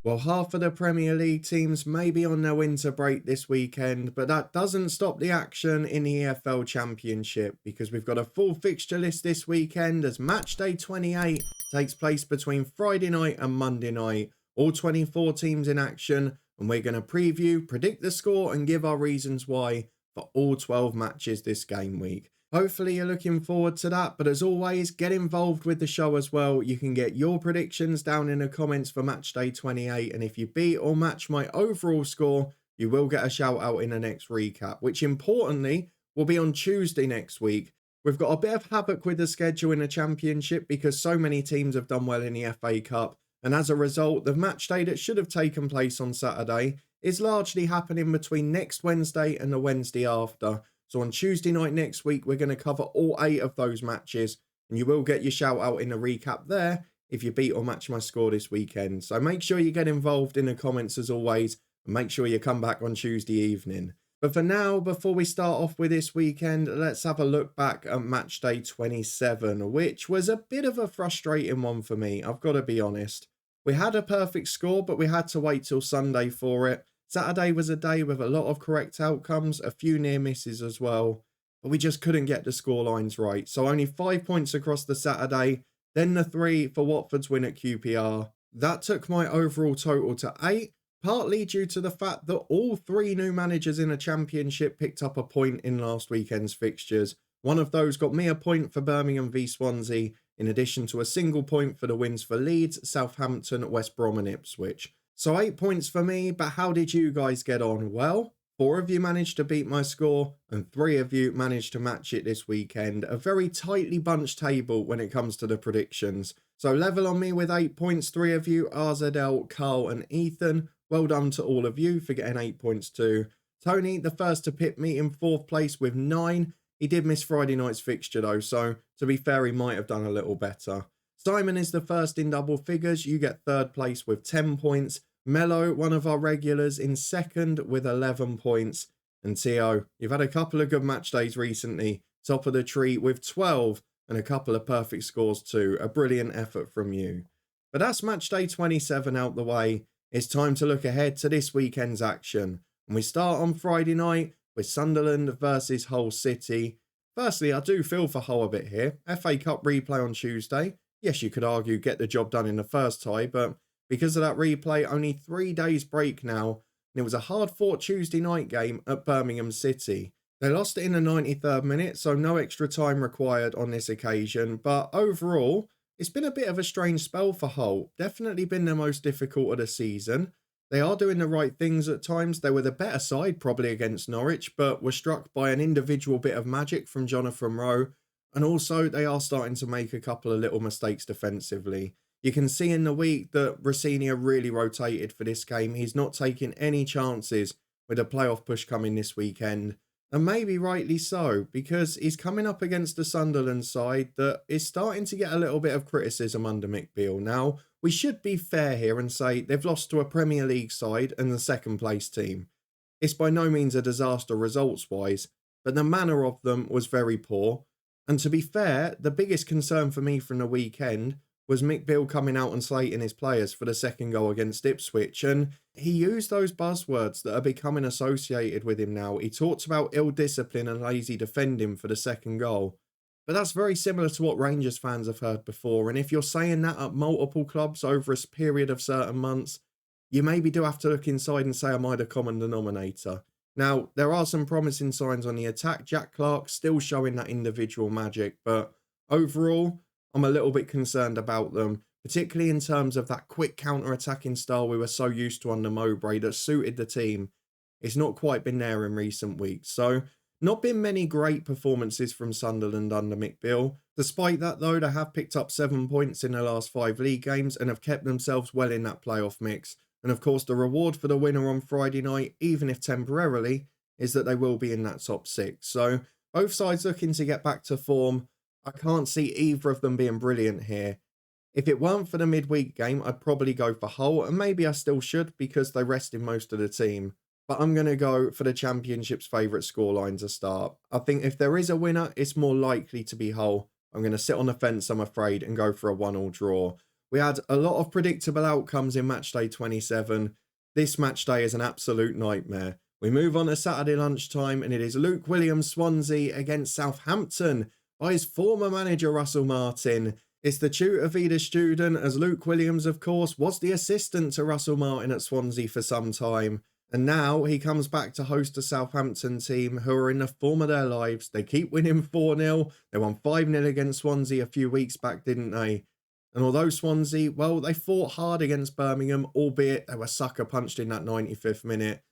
Well, half of the Premier League teams may be on their winter break this weekend, but that doesn't stop the action in the EFL Championship because we've got a full fixture list this weekend as Matchday 28 takes place between Friday night and Monday night. All 24 teams in action, and we're going to preview, predict the score, and give our reasons why for all 12 matches this game week. Hopefully you're looking forward to that, but as always, get involved with the show as well. You can get your predictions down in the comments for Matchday 28, and if you beat or match my overall score, you will get a shout out in the next recap, which importantly will be on Tuesday next week. We've got a bit of havoc with the schedule in the Championship because so many teams have done well in the FA Cup, and as a result, the matchday that should have taken place on Saturday is largely happening between next Wednesday and the Wednesday after. So on Tuesday night next week, we're going to cover all 8 of those matches, and you will get your shout out in the recap there if you beat or match my score this weekend. So make sure you get involved in the comments as always, and make sure you come back on Tuesday evening. But for now, before we start off with this weekend, let's have a look back at Matchday 27, which was a bit of a frustrating one for me, I've got to be honest. We had a perfect score, but we had to wait till Sunday for it. Saturday was a day with a lot of correct outcomes, a few near misses as well, but we just couldn't get the score lines right. So only 5 points across the Saturday, then the 3 for Watford's win at QPR. That took my overall total to 8, partly due to the fact that all 3 new managers in the Championship picked up a point in last weekend's fixtures. One of those got me a point for Birmingham v Swansea, in addition to a single point for the wins for Leeds, Southampton, West Brom and Ipswich. So 8 points for me, but how did you guys get on? Well, 4 of you managed to beat my score and 3 of you managed to match it this weekend. A very tightly bunched table when it comes to the predictions. So level on me with 8 points, 3 of you, RZL, Carl and Ethan. Well done to all of you for getting 8 points too. Tony, the first to pit me in 4th place with 9. He did miss Friday night's fixture though, so to be fair, he might have done a little better. Simon is the first in double figures. You get 3rd place with 10 points. Mello, one of our regulars, in 2nd with 11 points. And Theo, you've had a couple of good match days recently. Top of the tree with 12 and a couple of perfect scores too. A brilliant effort from you. But that's match day 27 out the way. It's time to look ahead to this weekend's action. And we start on Friday night with Sunderland versus Hull City. Firstly, I do feel for Hull a bit here. FA Cup replay on Tuesday. Yes, you could argue get the job done in the first tie, but because of that replay, only 3 days break now, and it was a hard-fought Tuesday night game at Birmingham City. They lost it in the 93rd minute, so no extra time required on this occasion, but overall, it's been a bit of a strange spell for Hull. Definitely been their most difficult of the season. They are doing the right things at times. They were the better side probably against Norwich, but were struck by an individual bit of magic from Jonathan Rowe, and also they are starting to make a couple of little mistakes defensively. You can see in the week that Rossini really rotated for this game. He's not taking any chances with a playoff push coming this weekend. And maybe rightly so, because he's coming up against the Sunderland side that is starting to get a little bit of criticism under Mick Beale. Now, we should be fair here and say they've lost to a Premier League side and the 2nd place team. It's by no means a disaster results-wise, but the manner of them was very poor. And to be fair, the biggest concern for me from the weekend was Mick Beale coming out and slating his players for the 2nd goal against Ipswich, and he used those buzzwords that are becoming associated with him now. He talks about ill discipline and lazy defending for the 2nd goal, but that's very similar to what Rangers fans have heard before, and if you're saying that at multiple clubs over a period of certain months, you maybe do have to look inside and say, am I the common denominator? Now, there are some promising signs on the attack. Jack Clark still showing that individual magic, but overall, I'm a little bit concerned about them, particularly in terms of that quick counter-attacking style we were so used to under Mowbray that suited the team. It's not quite been there in recent weeks. So, not been many great performances from Sunderland under Mick Beale. Despite that though, they have picked up 7 points in the last 5 league games and have kept themselves well in that playoff mix. And of course, the reward for the winner on Friday night, even if temporarily, is that they will be in that top 6. So, both sides looking to get back to form. I can't see either of them being brilliant here. If it weren't for the midweek game, I'd probably go for Hull, and maybe I still should because they rested most of the team. But I'm going to go for the Championship's favourite scoreline to start. I think if there is a winner, it's more likely to be Hull. I'm going to sit on the fence, I'm afraid, and go for a 1-1 draw. We had a lot of predictable outcomes in Matchday 27. This Matchday is an absolute nightmare. We move on to Saturday lunchtime, and it is Luke Williams Swansea against Southampton by his former manager Russell Martin. It's the tutor v the student, as Luke Williams, of course, was the assistant to Russell Martin at Swansea for some time. And now he comes back to host a Southampton team who are in the form of their lives. They keep winning 4-0. They won 5-0 against Swansea a few weeks back, didn't they? And although Swansea, well, they fought hard against Birmingham, albeit they were sucker punched in that 95th minute.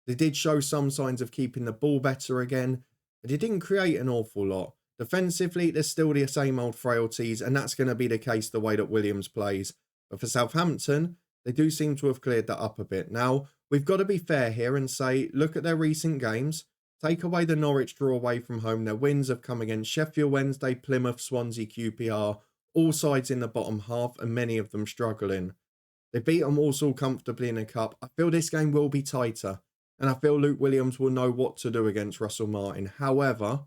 They did show some signs of keeping the ball better again, but it didn't create an awful lot. Defensively, there's still the same old frailties, and that's going to be the case the way that Williams plays. But for Southampton, they do seem to have cleared that up a bit. Now, we've got to be fair here and say, look at their recent games. Take away the Norwich draw away from home. Their wins have come against Sheffield Wednesday, Plymouth, Swansea, QPR, all sides in the bottom half, and many of them struggling. They beat them also comfortably in the cup. I feel this game will be tighter, and I feel Luke Williams will know what to do against Russell Martin. However,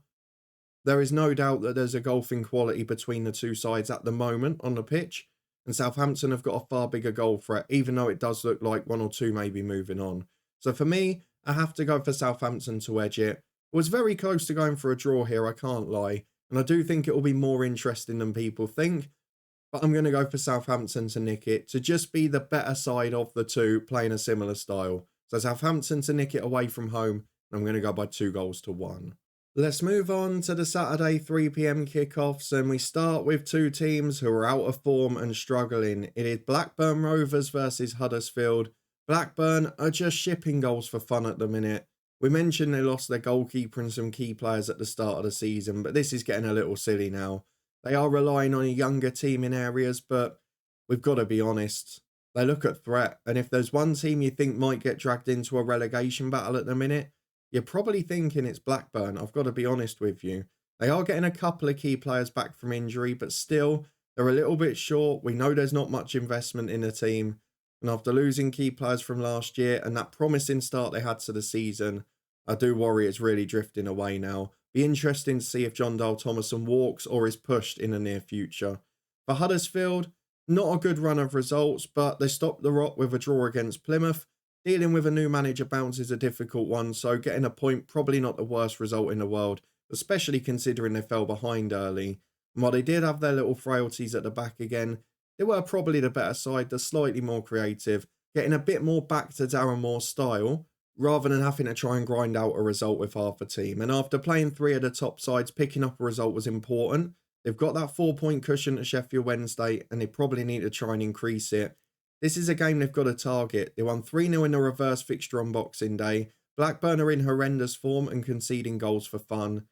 there is no doubt that there's a golfing quality between the two sides at the moment on the pitch, and Southampton have got a far bigger goal threat, even though it does look like one or two may be moving on. So for me, I have to go for Southampton to edge it. I was very close to going for a draw here, I can't lie, and I do think it will be more interesting than people think, but I'm going to go for Southampton to nick it, to just be the better side of the two, playing a similar style. So Southampton to nick it away from home, and I'm going to go by 2-1. Let's move on to the Saturday 3 p.m. kickoffs, and we start with two teams who are out of form and struggling. It is Blackburn Rovers versus Huddersfield. Blackburn are just shipping goals for fun at the minute. We mentioned they lost their goalkeeper and some key players at the start of the season, but this is getting a little silly now. They are relying on a younger team in areas, but we've got to be honest. They look at threat, and if there's one team you think might get dragged into a relegation battle at the minute, you're probably thinking it's Blackburn. I've got to be honest with you. They are getting a couple of key players back from injury, but still, they're a little bit short. We know there's not much investment in the team. And after losing key players from last year and that promising start they had to the season, I do worry it's really drifting away now. Be interesting to see if John Dale Thomason walks or is pushed in the near future. For Huddersfield, not a good run of results, but they stopped the rot with a draw against Plymouth. Dealing with a new manager bounce is a difficult one, so getting a point probably not the worst result in the world, especially considering they fell behind early. And while they did have their little frailties at the back again, they were probably the better side, the slightly more creative, getting a bit more back to Darren Moore's style, rather than having to try and grind out a result with half a team. And after playing three of the top sides, picking up a result was important. They've got that 4-point cushion to Sheffield Wednesday, and they probably need to try and increase it. This is a game they've got to target. They won 3-0 in the reverse fixture on Boxing Day. Blackburn are in horrendous form and conceding goals for fun.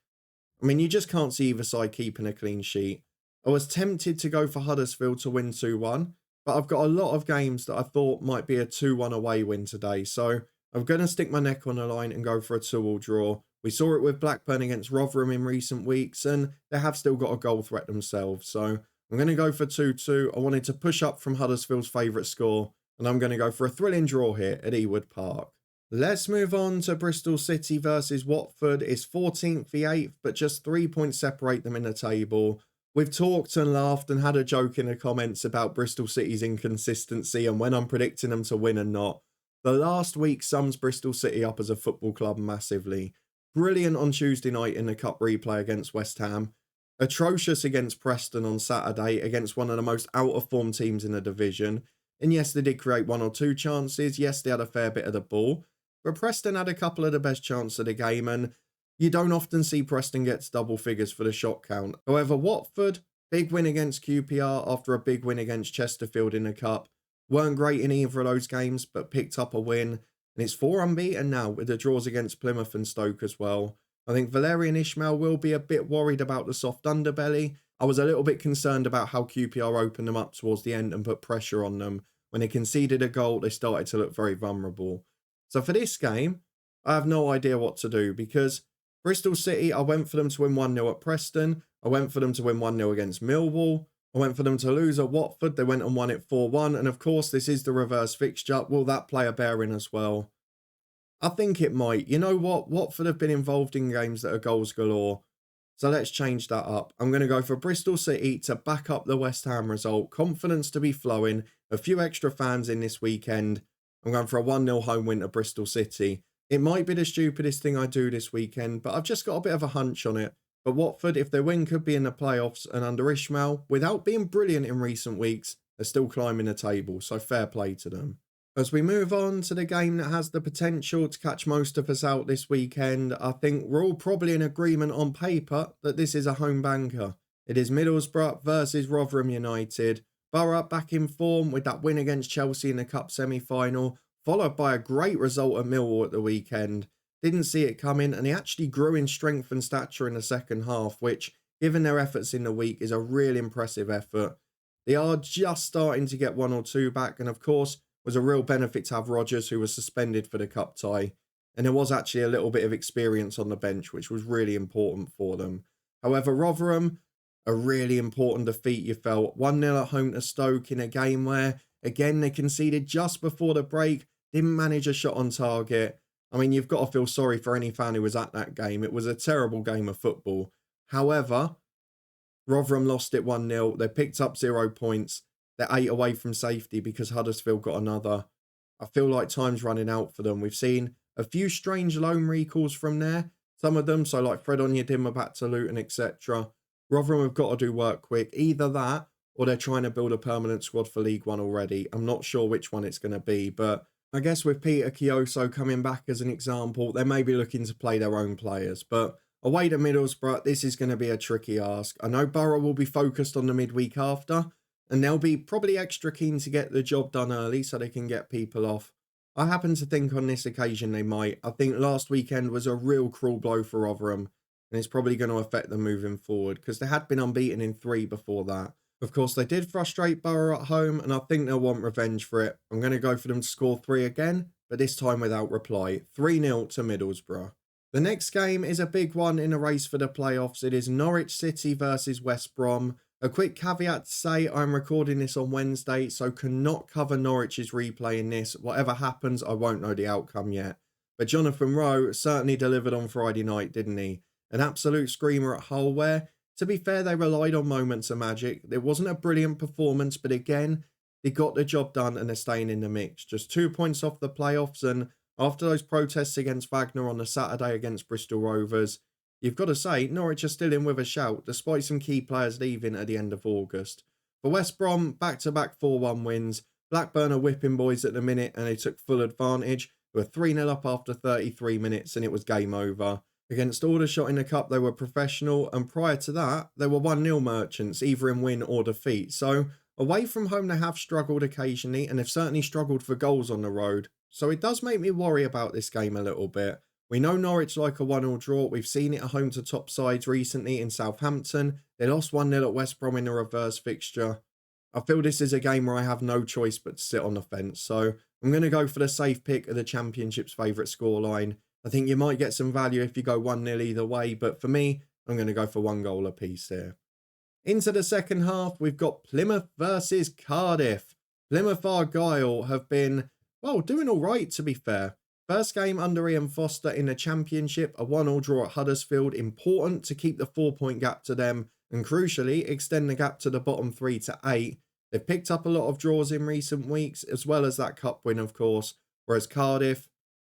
I mean, you just can't see either side keeping a clean sheet. I was tempted to go for Huddersfield to win 2-1, but I've got a lot of games that I thought might be a 2-1 away win today, so I'm going to stick my neck on the line and go for a 2-2 draw. We saw it with Blackburn against Rotherham in recent weeks, and they have still got a goal threat themselves, so I'm going to go for 2-2. I wanted to push up from Huddersfield's favourite score, and I'm going to go for a thrilling draw here at Ewood Park. Let's move on to Bristol City versus Watford. It's 14th v 8th, but just 3 points separate them in the table. We've talked and laughed and had a joke in the comments about Bristol City's inconsistency and when I'm predicting them to win and not. The last week sums Bristol City up as a football club massively. Brilliant on Tuesday night in the cup replay against West Ham. Atrocious against Preston on Saturday against one of the most out-of-form teams in the division. And yes, they did create one or two chances. Yes, they had a fair bit of the ball. But Preston had a couple of the best chances of the game, and you don't often see Preston get double figures for the shot count. However, Watford, big win against QPR after a big win against Chesterfield in the cup. Weren't great in either of those games, but picked up a win. And it's 4 unbeaten now with the draws against Plymouth and Stoke as well. I think Valerian Ismail will be a bit worried about the soft underbelly. I was a little bit concerned about how QPR opened them up towards the end and put pressure on them. When they conceded a goal, they started to look very vulnerable. So for this game, I have no idea what to do because Bristol City, I went for them to win 1-0 at Preston. I went for them to win 1-0 against Millwall. I went for them to lose at Watford. They went and won it 4-1. And of course, this is the reverse fixture. Will that play a bearing as well? I think it might. You know what? Watford have been involved in games that are goals galore. So let's change that up. I'm going to go for Bristol City to back up the West Ham result. Confidence to be flowing. A few extra fans in this weekend. I'm going for a 1-0 home win to Bristol City. It might be the stupidest thing I do this weekend, but I've just got a bit of a hunch on it. But Watford, if their win could be in the playoffs, and under Ishmael, without being brilliant in recent weeks, they're still climbing the table, so fair play to them. As we move on to the game that has the potential to catch most of us out this weekend, I think we're all probably in agreement on paper that this is a home banker. It is Middlesbrough versus Rotherham United. Borough back in form with that win against Chelsea in the Cup semi-final, followed by a great result at Millwall at the weekend. Didn't see it coming, and he actually grew in strength and stature in the second half, which, given their efforts in the week, is a really impressive effort. They are just starting to get one or two back, and of course, was a real benefit to have Rodgers, who was suspended for the cup tie. And there was actually a little bit of experience on the bench, which was really important for them. However, Rotherham, a really important defeat, you felt. 1-0 at home to Stoke in a game where, again, they conceded just before the break, didn't manage a shot on target. I mean, you've got to feel sorry for any fan who was at that game. It was a terrible game of football. However, Rotherham lost it 1-0. They picked up 0 points. They're 8 away from safety because Huddersfield got another. I feel like time's running out for them. We've seen a few strange loan recalls from there. Some of them, so like Fred Onyedinma back to Luton, etc. Rotherham have got to do work quick. Either that, or they're trying to build a permanent squad for League One already. I'm not sure which one it's going to be, but I guess with Peter Kioso coming back as an example, they may be looking to play their own players. But away to Middlesbrough, this is going to be a tricky ask. I know Borough will be focused on the midweek after, and they'll be probably extra keen to get the job done early so they can get people off. I happen to think on this occasion they might. I think last weekend was a real cruel blow for Rotherham, and it's probably going to affect them moving forward because they had been unbeaten in 3 before that. Of course, they did frustrate Borough at home, and I think they'll want revenge for it. I'm going to go for them to score 3 again, but this time without reply. 3-0 to Middlesbrough. The next game is a big one in a race for the playoffs. It is Norwich City versus West Brom. A quick caveat to say, I'm recording this on Wednesday, so cannot cover Norwich's replay in this. Whatever happens, I won't know the outcome yet. But Jonathan Rowe certainly delivered on Friday night, didn't he? An absolute screamer at Hull where, to be fair, they relied on moments of magic. It wasn't a brilliant performance, but again, they got the job done and they're staying in the mix. Just 2 points off the playoffs, and after those protests against Wagner on the Saturday against Bristol Rovers, you've got to say, Norwich are still in with a shout, despite some key players leaving at the end of August. For West Brom, back-to-back 4-1 wins. Blackburn are whipping boys at the minute, and they took full advantage. They were 3-0 up after 33 minutes, and it was game over. Against Aldershot in the Cup, they were professional, and prior to that, they were 1-0 merchants, either in win or defeat. So, away from home, they have struggled occasionally, and they've certainly struggled for goals on the road. So it does make me worry about this game a little bit. We know Norwich like a 1-1 draw. We've seen it at home to top sides recently in Southampton. They lost 1-0 at West Brom in a reverse fixture. I feel this is a game where I have no choice but to sit on the fence. So I'm going to go for the safe pick of the Championship's favourite scoreline. I think you might get some value if you go 1-0 either way. But for me, I'm going to go for 1 goal apiece here. Into the second half, we've got Plymouth versus Cardiff. Plymouth Argyle have been, well, doing all right, to be fair. First game under Ian Foster in the Championship, a 1-1 draw at Huddersfield, important to keep the 4-point gap to them and crucially extend the gap to the bottom 3 to 8. They've picked up a lot of draws in recent weeks, as well as that cup win, of course, whereas Cardiff,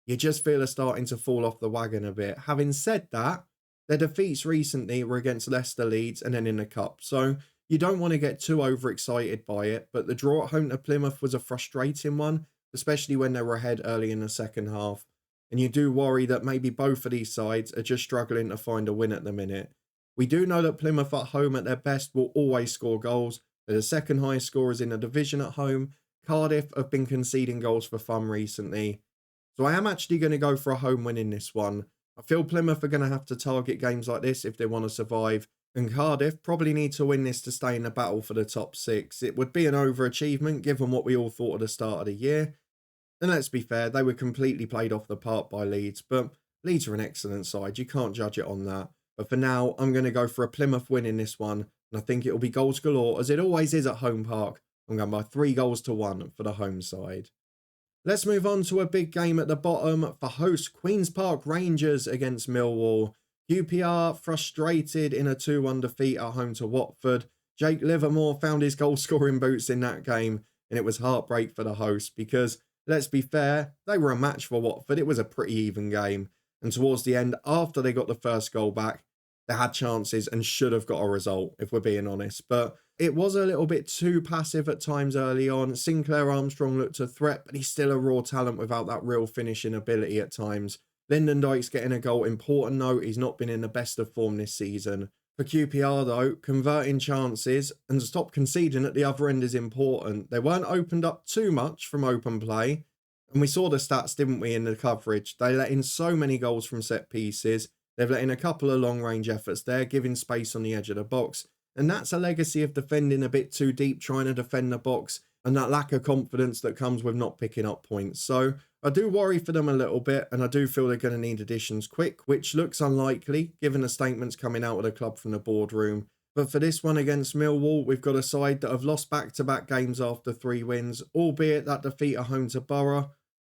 you just feel are starting to fall off the wagon a bit. Having said that, their defeats recently were against Leicester, Leeds and then in the cup, so you don't want to get too overexcited by it, but the draw at home to Plymouth was a frustrating one, especially when they were ahead early in the second half. And you do worry that maybe both of these sides are just struggling to find a win at the minute. We do know that Plymouth at home at their best will always score goals. They're the second highest scorers in the division at home. Cardiff have been conceding goals for fun recently. So I am actually going to go for a home win in this one. I feel Plymouth are going to have to target games like this if they want to survive. And Cardiff probably need to win this to stay in the battle for the top 6. It would be an overachievement given what we all thought at the start of the year. And let's be fair, they were completely played off the park by Leeds, but Leeds are an excellent side. You can't judge it on that. But for now, I'm going to go for a Plymouth win in this one, and I think it'll be goals galore, as it always is at home park. I'm going by 3-1 for the home side. Let's move on to a big game at the bottom for host Queen's Park Rangers against Millwall. QPR frustrated in a 2-1 defeat at home to Watford. Jake Livermore found his goal-scoring boots in that game, and it was heartbreak for the host because, let's be fair, they were a match for Watford. It was a pretty even game. And towards the end, after they got the first goal back, they had chances and should have got a result, if we're being honest. But it was a little bit too passive at times early on. Sinclair Armstrong looked a threat, but he's still a raw talent without that real finishing ability at times. Lyndon Dykes getting a goal, important note, he's not been in the best of form this season. For QPR though, converting chances and to stop conceding at the other end is important. They weren't opened up too much from open play. And we saw the stats, didn't we, in the coverage. They let in so many goals from set pieces. They've let in a couple of long-range efforts there, giving space on the edge of the box. And that's a legacy of defending a bit too deep, trying to defend the box, and that lack of confidence that comes with not picking up points. So I do worry for them a little bit, and I do feel they're going to need additions quick, which looks unlikely, given the statements coming out of the club from the boardroom. But for this one against Millwall, we've got a side that have lost back-to-back games after 3 wins, albeit that defeat at home to Borough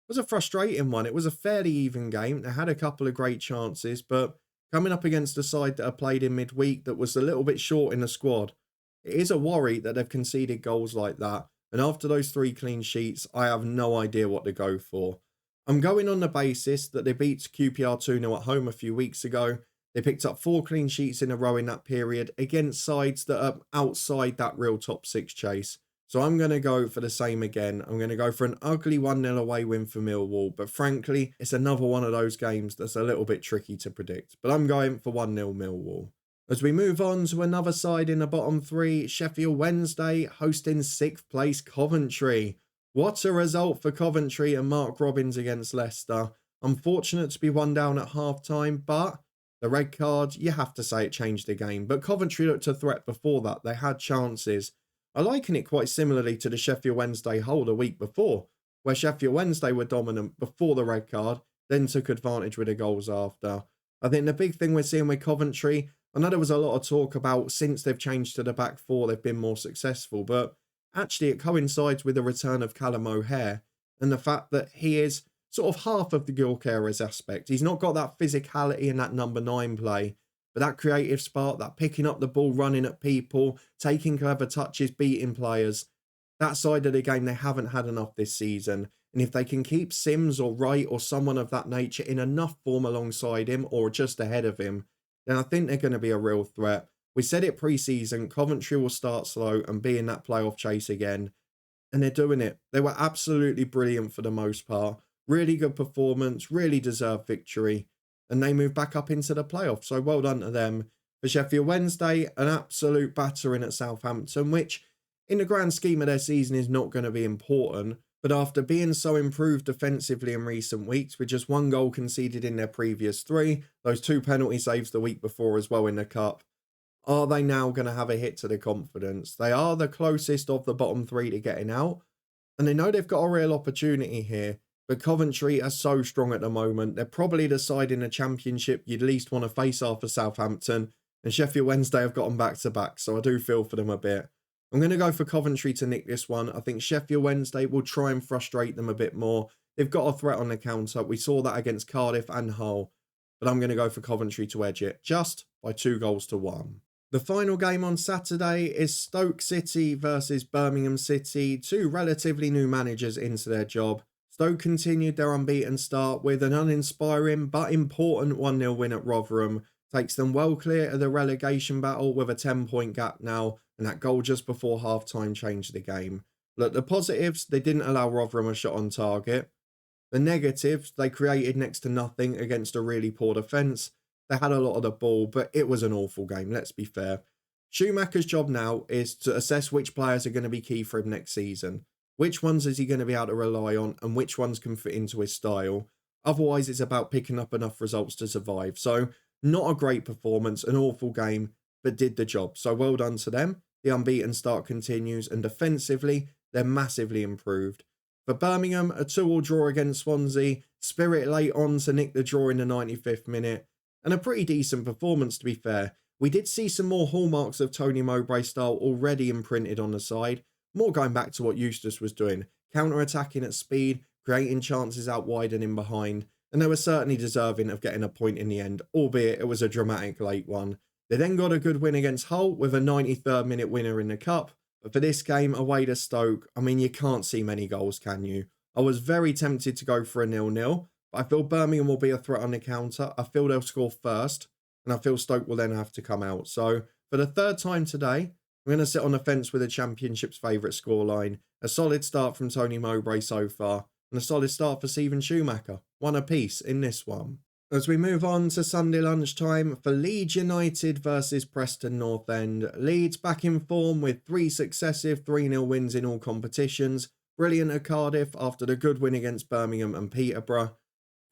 was a frustrating one. It was a fairly even game. They had a couple of great chances, but coming up against a side that have played in midweek that was a little bit short in the squad, it is a worry that they've conceded goals like that. And after those 3 clean sheets, I have no idea what to go for. I'm going on the basis that they beat QPR 2-0 at home a few weeks ago. They picked up 4 clean sheets in a row in that period against sides that are outside that real top 6 chase. So I'm going to go for the same again. I'm going to go for an ugly 1-0 away win for Millwall. But frankly, it's another one of those games that's a little bit tricky to predict. But I'm going for 1-0 Millwall. As we move on to another side in the bottom 3, Sheffield Wednesday hosting 6th place Coventry. What a result for Coventry and Mark Robins against Leicester. Unfortunate to be 1 down at half-time, but the red card, you have to say it changed the game. But Coventry looked a threat before that. They had chances. I liken it quite similarly to the Sheffield Wednesday hold a week before, where Sheffield Wednesday were dominant before the red card, then took advantage with the goals after. I think the big thing we're seeing with Coventry, I know there was a lot of talk about since they've changed to the back 4, they've been more successful, but actually it coincides with the return of Callum O'Hare and the fact that he is sort of half of the Gyökeres aspect. He's not got that physicality and that number 9 play, but that creative spark, that picking up the ball, running at people, taking clever touches, beating players, that side of the game they haven't had enough this season. And if they can keep Sims or Wright or someone of that nature in enough form alongside him or just ahead of him, then I think they're going to be a real threat. We said it pre-season, Coventry will start slow and be in that playoff chase again. And they're doing it. They were absolutely brilliant for the most part. Really good performance, really deserved victory. And they move back up into the playoffs. So well done to them. For Sheffield Wednesday, an absolute battering at Southampton, which in the grand scheme of their season is not going to be important. But after being so improved defensively in recent weeks, with just 1 goal conceded in their previous 3, those 2 penalty saves the week before as well in the cup, are they now going to have a hit to their confidence? They are the closest of the bottom 3 to getting out. And they know they've got a real opportunity here. But Coventry are so strong at the moment. They're probably the side in the Championship you'd least want to face after Southampton. And Sheffield Wednesday have got them back-to-back, so I do feel for them a bit. I'm going to go for Coventry to nick this one. I think Sheffield Wednesday will try and frustrate them a bit more. They've got a threat on the counter. We saw that against Cardiff and Hull. But I'm going to go for Coventry to edge it, just by 2-1. The final game on Saturday is Stoke City versus Birmingham City, 2 relatively new managers into their job. Stoke continued their unbeaten start with an uninspiring but important 1-0 win at Rotherham. Takes them well clear of the relegation battle with a 10-point gap now, and that goal just before half-time changed the game. Look, the positives, they didn't allow Rotherham a shot on target. The negatives, they created next to nothing against a really poor defence. They had a lot of the ball, but it was an awful game, let's be fair. Schumacher's job now is to assess which players are going to be key for him next season. Which ones is he going to be able to rely on and which ones can fit into his style. Otherwise, it's about picking up enough results to survive. So, not a great performance, an awful game, but did the job. So, well done to them. The unbeaten start continues and defensively, they're massively improved. For Birmingham, a 2-2 draw against Swansea, Spirit late on to nick the draw in the 95th minute. And a pretty decent performance, to be fair. We did see some more hallmarks of Tony Mowbray style already imprinted on the side. More going back to what Eustace was doing, counter-attacking at speed, creating chances out wide and in behind. and they were certainly deserving of getting a point in the end, albeit it was a dramatic late one. They then got a good win against Hull with a 93rd minute winner in the Cup, but for this game away to Stoke, I mean, you can't see many goals, can you? I was very tempted to go for a 0-0, but I feel Birmingham will be a threat on the counter. I feel they'll score first, and I feel Stoke will then have to come out. So for the third time today, I'm going to sit on the fence with the Championship's favourite scoreline. A solid start from Tony Mowbray so far, and a solid start for Steven Schumacher. One apiece in this one. As we move on to Sunday lunchtime for Leeds United versus Preston North End. Leeds back in form with 3 successive 3-0 wins in all competitions. Brilliant at Cardiff after the good win against Birmingham and Peterborough.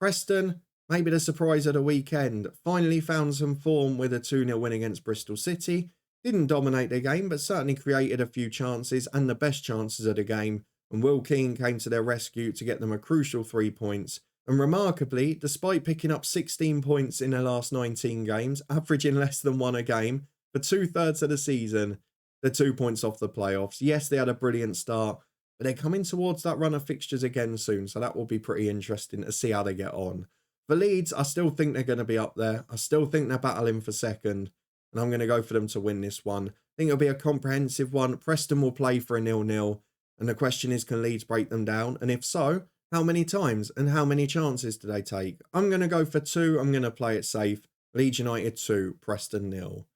Preston, maybe the surprise of the weekend, finally found some form with a 2-0 win against Bristol City. Didn't dominate the game, but certainly created a few chances and the best chances of the game. And Will Keane came to their rescue to get them a crucial 3 points. And remarkably, despite picking up 16 points in their last 19 games, averaging less than 1 a game, for 2/3 of the season, they're 2 points off the playoffs. Yes, they had a brilliant start, but they're coming towards that run of fixtures again soon, so that will be pretty interesting to see how they get on. For Leeds, I still think they're going to be up there. I still think they're battling for second, and I'm going to go for them to win this one. I think it'll be a comprehensive one. Preston will play for a 0-0, and the question is, can Leeds break them down? And if so, how many times and how many chances do they take? I'm going to go for 2. I'm going to play it safe. Leeds United 2, Preston 0.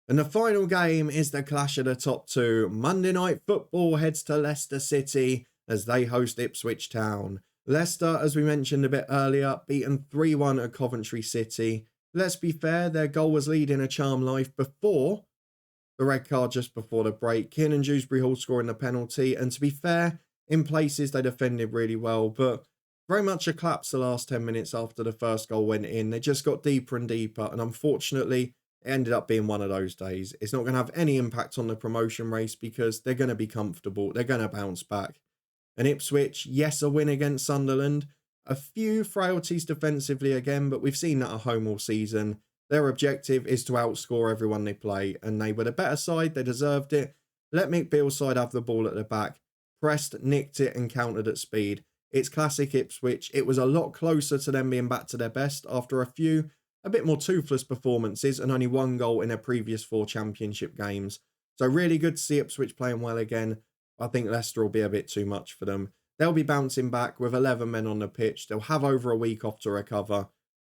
And the final game is the clash of the top 2. Monday Night Football heads to Leicester City as they host Ipswich Town. Leicester, as we mentioned a bit earlier, beaten 3-1 at Coventry City. Let's be fair, their goal was leading a charm life before the red card just before the break. Kiernan Dewsbury-Hall scoring the penalty. And to be fair, in places they defended really well, but very much a collapse the last 10 minutes after the first goal went in. They just got deeper and deeper, and unfortunately, it ended up being one of those days. It's not going to have any impact on the promotion race because they're going to be comfortable. They're going to bounce back. And Ipswich, yes, a win against Sunderland. A few frailties defensively again, but we've seen that at home all season. Their objective is to outscore everyone they play, and they were the better side. They deserved it. Let Mick Beale's side have the ball at the back. Pressed, nicked it and countered at speed. It's classic Ipswich. It was a lot closer to them being back to their best after a bit more toothless performances and only 1 goal in their previous 4 championship games. So really good to see Ipswich playing well again. I think Leicester will be a bit too much for them. They'll be bouncing back with 11 men on the pitch. They'll have over a week off to recover.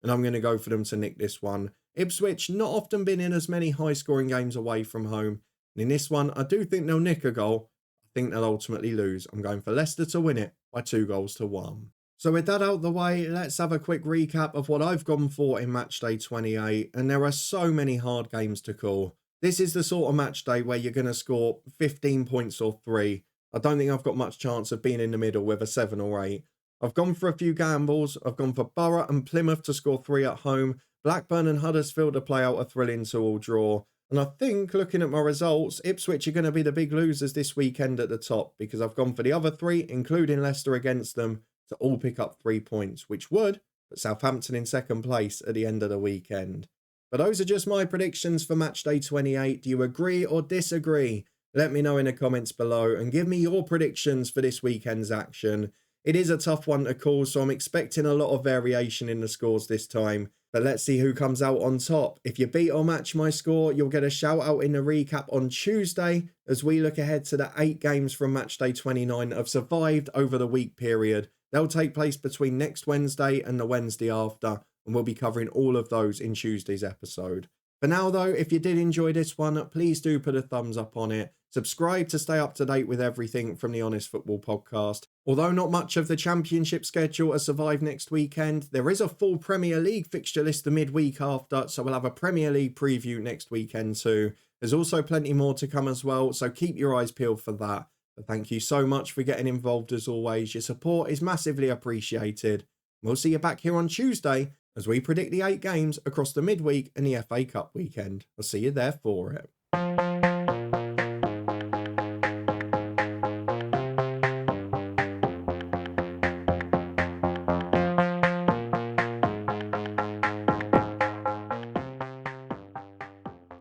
And I'm going to go for them to nick this one. Ipswich not often been in as many high-scoring games away from home. And in this one, I do think they'll nick a goal. I think they'll ultimately lose. I'm going for Leicester to win it by 2-1. So with that out the way, let's have a quick recap of what I've gone for in Matchday 28. And there are so many hard games to call. This is the sort of matchday where you're going to score 15 points or 3. I don't think I've got much chance of being in the middle with a 7 or 8. I've gone for a few gambles. I've gone for Borough and Plymouth to score 3 at home. Blackburn and Huddersfield to play out a thrilling 2-2 draw. And I think, looking at my results, Ipswich are going to be the big losers this weekend at the top because I've gone for the other 3, including Leicester against them, to all pick up 3 points, which would put Southampton in second place at the end of the weekend. But those are just my predictions for Matchday 28. Do you agree or disagree? Let me know in the comments below and give me your predictions for this weekend's action. It is a tough one to call, so I'm expecting a lot of variation in the scores this time. But let's see who comes out on top. If you beat or match my score, you'll get a shout out in the recap on Tuesday as we look ahead to the 8 games from Matchday 29 that have survived over the week period. They'll take place between next Wednesday and the Wednesday after, and we'll be covering all of those in Tuesday's episode. For now though, if you did enjoy this one, please do put a thumbs up on it. Subscribe to stay up to date with everything from the Honest Football Podcast. Although not much of the Championship schedule has survived next weekend, there is a full Premier League fixture list the midweek after, so we'll have a Premier League preview next weekend too. There's also plenty more to come as well, so keep your eyes peeled for that. But thank you so much for getting involved as always. Your support is massively appreciated. We'll see you back here on Tuesday as we predict the 8 games across the midweek and the FA Cup weekend. I'll see you there for it.